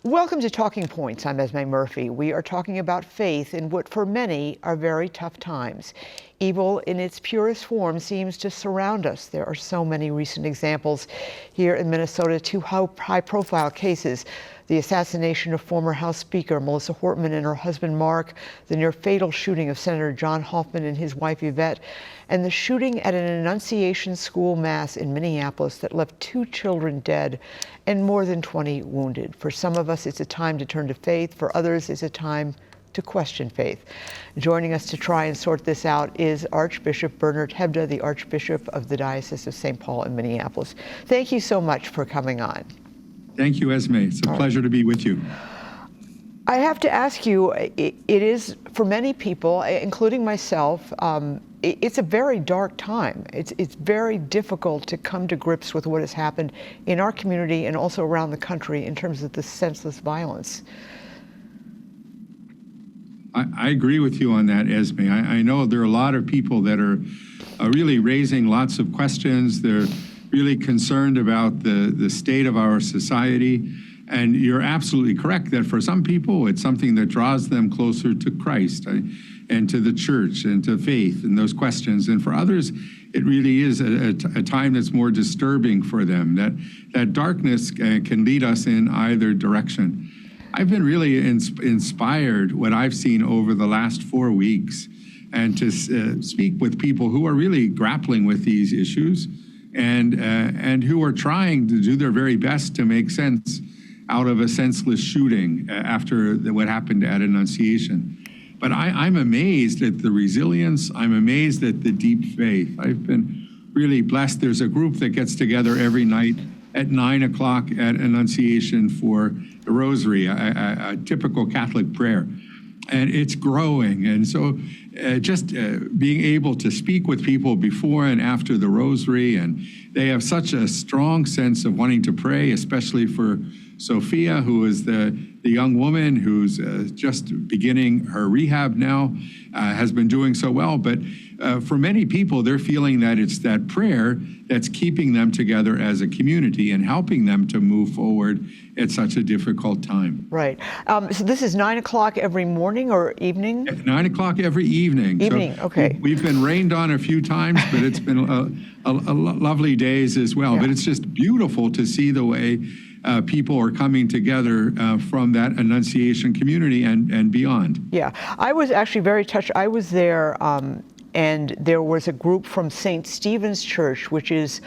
Welcome to Talking Points. I'm Esme Murphy. We are talking about faith in what for many are very tough times. Evil in its purest form seems to surround us. There are so many recent examples here in Minnesota, two high-profile cases: the assassination of former House Speaker Melissa Hortman and her husband Mark, the near-fatal shooting of Senator John Hoffman and his wife Yvette, and the shooting at an Annunciation School Mass in Minneapolis that left 2 children dead and more than 20 wounded. For some of us, it's a time to turn to faith. For others, it's a time to question faith. Joining us to try and sort this out is Archbishop Bernard Hebda, the Archbishop of the Diocese of St. Paul in Minneapolis. Thank you so much for coming on. Thank you, Esme. It's a pleasure to be with you. I have to ask you, it is, for many people, including myself, it's a very dark time. It's very difficult to come to grips with what has happened in our community and also around the country in terms of the senseless violence. I agree with you on that, Esme. I know there are a lot of people that are really raising lots of questions. They're really concerned about the state of our society. And you're absolutely correct that for some people, it's something that draws them closer to Christ and to the church and to faith and those questions. And for others, it really is a time that's more disturbing for them. That darkness can lead us in either direction. I've been really inspired what I've seen over the last 4 weeks, and to speak with people who are really grappling with these issues and who are trying to do their very best to make sense out of a senseless shooting after what happened at Annunciation. But I'm amazed at the resilience. I'm amazed at the deep faith. I've been really blessed. There's a group that gets together every night at 9 o'clock at Annunciation for the Rosary, a typical Catholic prayer. And it's growing. And so just being able to speak with people before and after the Rosary, and they have such a strong sense of wanting to pray, especially for Sophia, who is the young woman who's just beginning her rehab now, has been doing so well. But for many people, they're feeling that it's that prayer that's keeping them together as a community and helping them to move forward at such a difficult time. Right. So this is 9 o'clock every morning or evening? At 9 o'clock every evening. Evening, so okay. We've been rained on a few times, but it's been lovely days as well. Yeah. But it's just beautiful to see the way people are coming together from that Annunciation community and beyond. Yeah, I was actually very touched. I was there, and there was a group from St. Stephen's Church, which is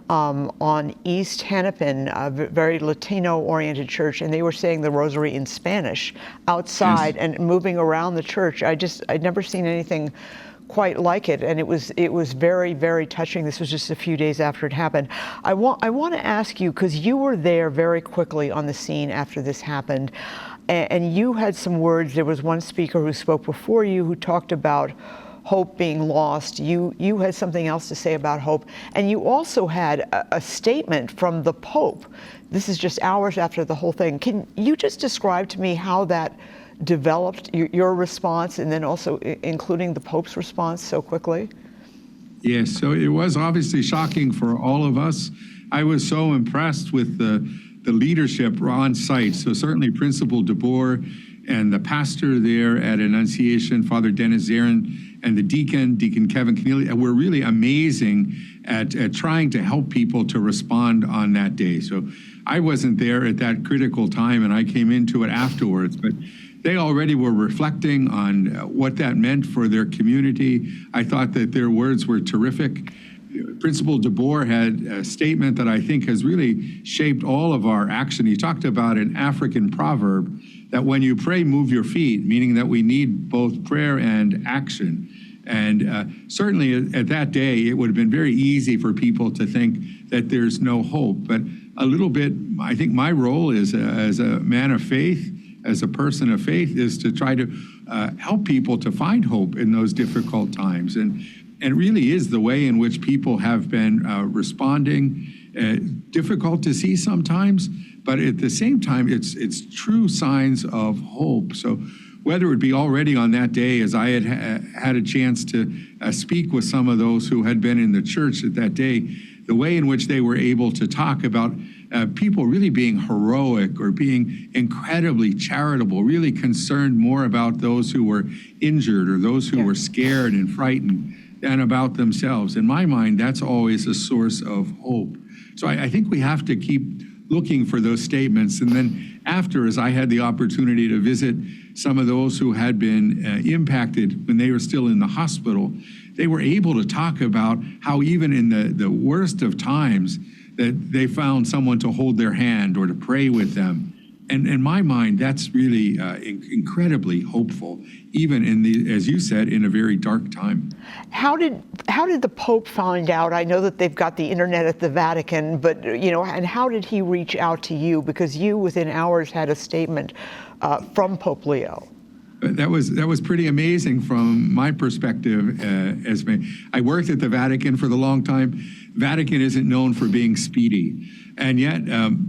on East Hennepin, a very Latino-oriented church, and they were saying the Rosary in Spanish outside. Yes. And moving around the church. I'd never seen anything quite like it, and it was very, very touching. This was just a few days after it happened. I want to ask you, because you were there very quickly on the scene after this happened, and you had some words. There was one speaker who spoke before you who talked about hope being lost. You had something else to say about hope, and you also had a statement from the Pope. This is just hours after the whole thing. Can you just describe to me how that developed, your response, and then also including the Pope's response so quickly? Yes, so it was obviously shocking for all of us. I was so impressed with the leadership on site. So certainly Principal DeBoer and the pastor there at Annunciation, Father Dennis Zarin, and the Deacon Kevin Keneally, were really amazing at trying to help people to respond on that day. So I wasn't there at that critical time, and I came into it afterwards, but they already were reflecting on what that meant for their community. I thought that their words were terrific. Principal DeBoer had a statement that I think has really shaped all of our action. He talked about an African proverb that when you pray, move your feet, meaning that we need both prayer and action. And certainly at that day, it would have been very easy for people to think that there's no hope. But a little bit, I think my role as a man of faith, as a person of faith, is to try to help people to find hope in those difficult times. And it really is the way in which people have been responding. Difficult to see sometimes, but at the same time, it's true signs of hope. So whether it be already on that day, as I had a chance to speak with some of those who had been in the church at that day, the way in which they were able to talk about people really being heroic or being incredibly charitable, really concerned more about those who were injured or those who were scared and frightened than about themselves. In my mind, that's always a source of hope. So I think we have to keep looking for those statements. And then after, as I had the opportunity to visit some of those who had been impacted when they were still in the hospital, they were able to talk about how even in the worst of times that they found someone to hold their hand or to pray with them. And in my mind, that's really incredibly hopeful, even in the, as you said, in a very dark time. How did the Pope find out? I know that they've got the internet at the Vatican, but and how did he reach out to you? Because you, within hours, had a statement from Pope Leo. That was pretty amazing from my perspective, Esme. I worked at the Vatican for the long time. Vatican isn't known for being speedy. And yet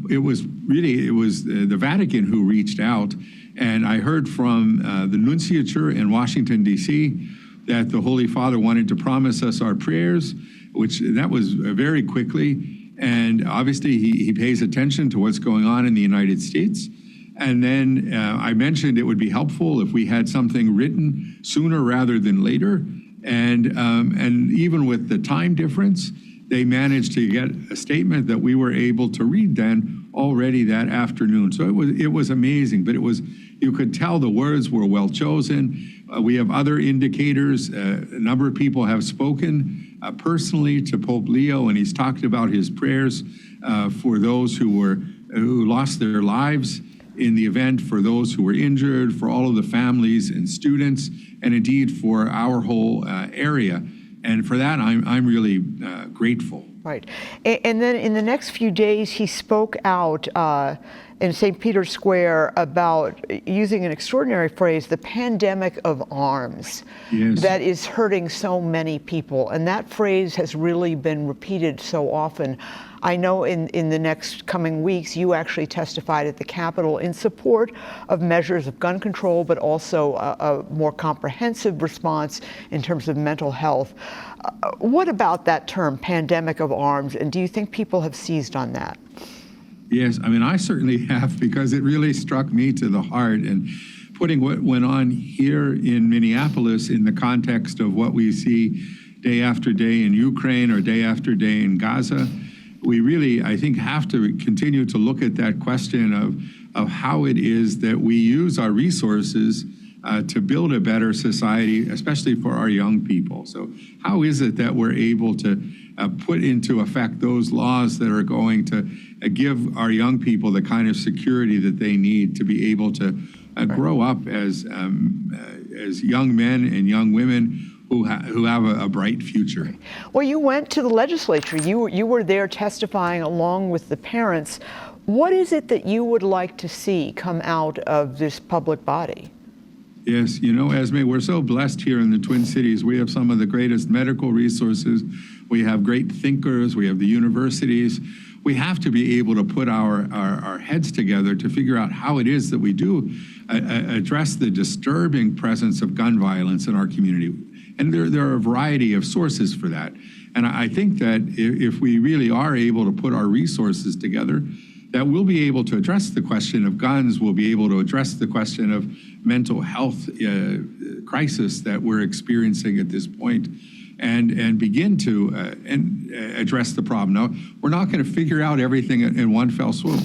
it was the Vatican who reached out. And I heard from the nunciature in Washington, D.C., that the Holy Father wanted to promise us our prayers, which that was very quickly. And obviously he pays attention to what's going on in the United States. And then I mentioned it would be helpful if we had something written sooner rather than later. And even with the time difference, they managed to get a statement that we were able to read then already that afternoon. So it was amazing, but you could tell the words were well chosen. We have other indicators. A number of people have spoken personally to Pope Leo, and he's talked about his prayers for those who lost their lives in the event, for those who were injured, for all of the families and students, and indeed for our whole area. And for that, I'm really grateful. Right. And then in the next few days, he spoke out in St. Peter's Square about using an extraordinary phrase, the pandemic of arms, that is hurting so many people. And that phrase has really been repeated so often. I know in the next coming weeks, you actually testified at the Capitol in support of measures of gun control, but also a more comprehensive response in terms of mental health. What about that term, pandemic of arms, and do you think people have seized on that? Yes, I mean, I certainly have, because it really struck me to the heart. And putting what went on here in Minneapolis in the context of what we see day after day in Ukraine or day after day in Gaza, we really, I think, have to continue to look at that question of how it is that we use our resources to build a better society, especially for our young people. So how is it that we're able to put into effect those laws that are going to give our young people the kind of security that they need to be able to grow up as young men and young women who have a bright future. Well, you went to the legislature. You were there testifying along with the parents. What is it that you would like to see come out of this public body? Yes, you know, Esme, we're so blessed here in the Twin Cities. We have some of the greatest medical resources. We have great thinkers. We have the universities. We have to be able to put our heads together to figure out how it is that we do address the disturbing presence of gun violence in our community. And there are a variety of sources for that. And I think that if we really are able to put our resources together, that we'll be able to address the question of guns, we'll be able to address the question of mental health crisis that we're experiencing at this point, and begin to address the problem. Now, we're not going to figure out everything in one fell swoop,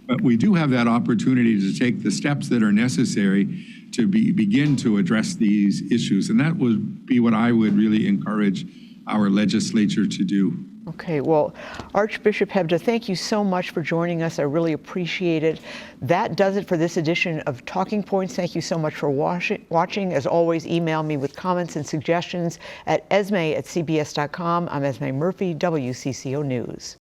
but we do have that opportunity to take the steps that are necessary to begin to address these issues. And that would be what I would really encourage our legislature to do. Okay, well, Archbishop Hebda, thank you so much for joining us. I really appreciate it. That does it for this edition of Talking Points. Thank you so much for watching. As always, email me with comments and suggestions at esme@cbs.com. I'm Esme Murphy, WCCO News.